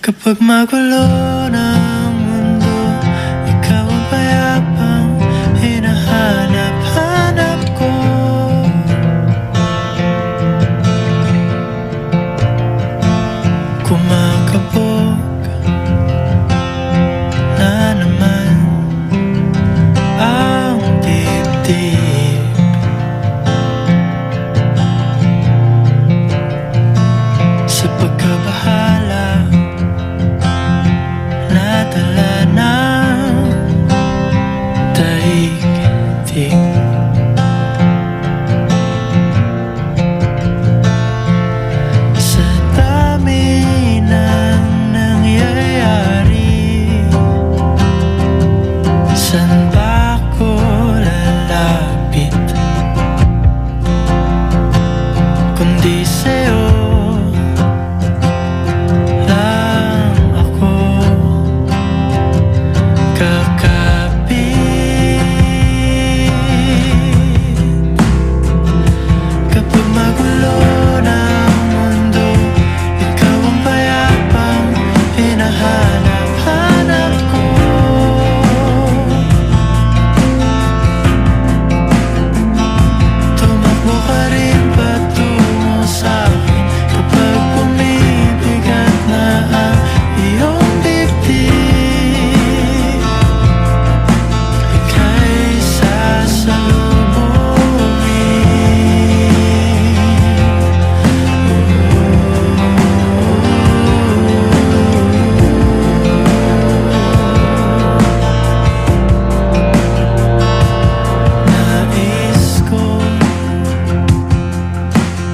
Kapag magulo ng mundo, ikaw ang payapang hinahanap-hanap ko. Kumakabog na naman ang dibdib. Sa pagkabahala, nadala ng daigdig. Sa dami ng nangyayari, saan ba ako lalapit kundi sa'yo lang ako kakapit. Kapag magulo ng mundo, ikaw ang payapang hinahanap-hanap ko. Tumakbo ka rin patungo sa'kin kapag bumibigat na ang iyong dibdib. Ika'y nais kong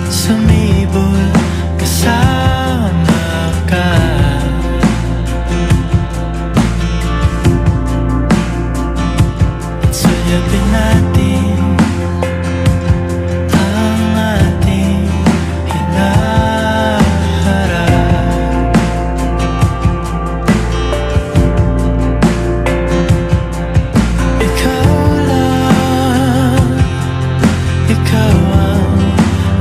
sumibol kasama ka. At suyapin natin ang ating hinaharap. Ikaw lang, ikaw ang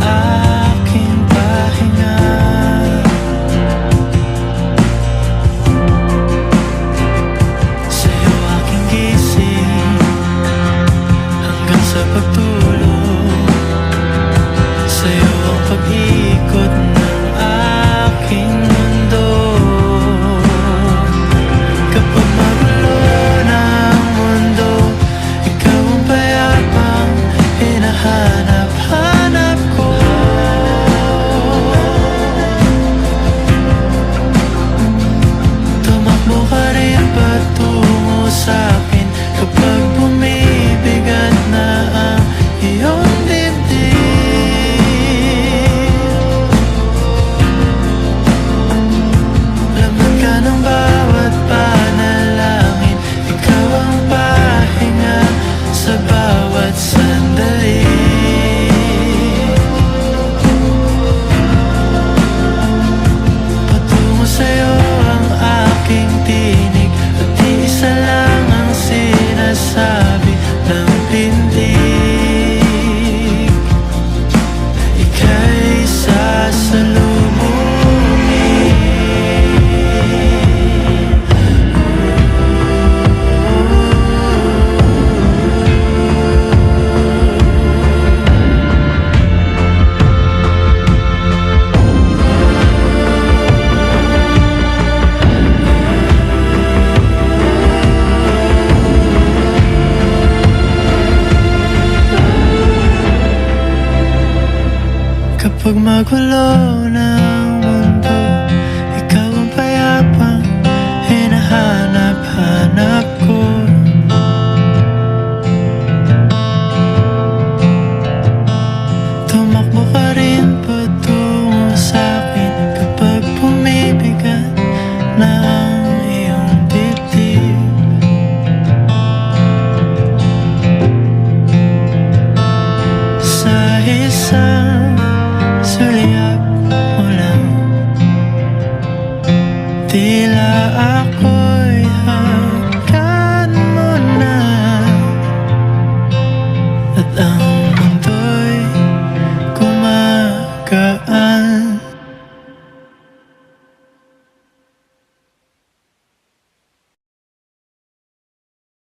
aking pahinga. Sa'yo aking gising hanggang sa pagtulog. Sa'yo ang pag-ikot ng aking mundo. Kapag magulo ng mundo, ikaw ang payapang hinahanap-hanap ko. Tumakbo ka rin patungo sa'kin kapag bumibigat na ang iyong dibdib. Laman ka ng bawat panalangin, ikaw ang pahinga sa bawat sandali. Patungo sa'yo ang aking tinig, at iisa lang ang sinasabi ng pindig. Ika'y sasalubungin. Kapag magulo ng mundo, ikaw ang payapang hinahanap-hanap ko. Tumakbo ka rin patungo sa'kin kapag bumibigat na ang iyong dibdib. Sa isang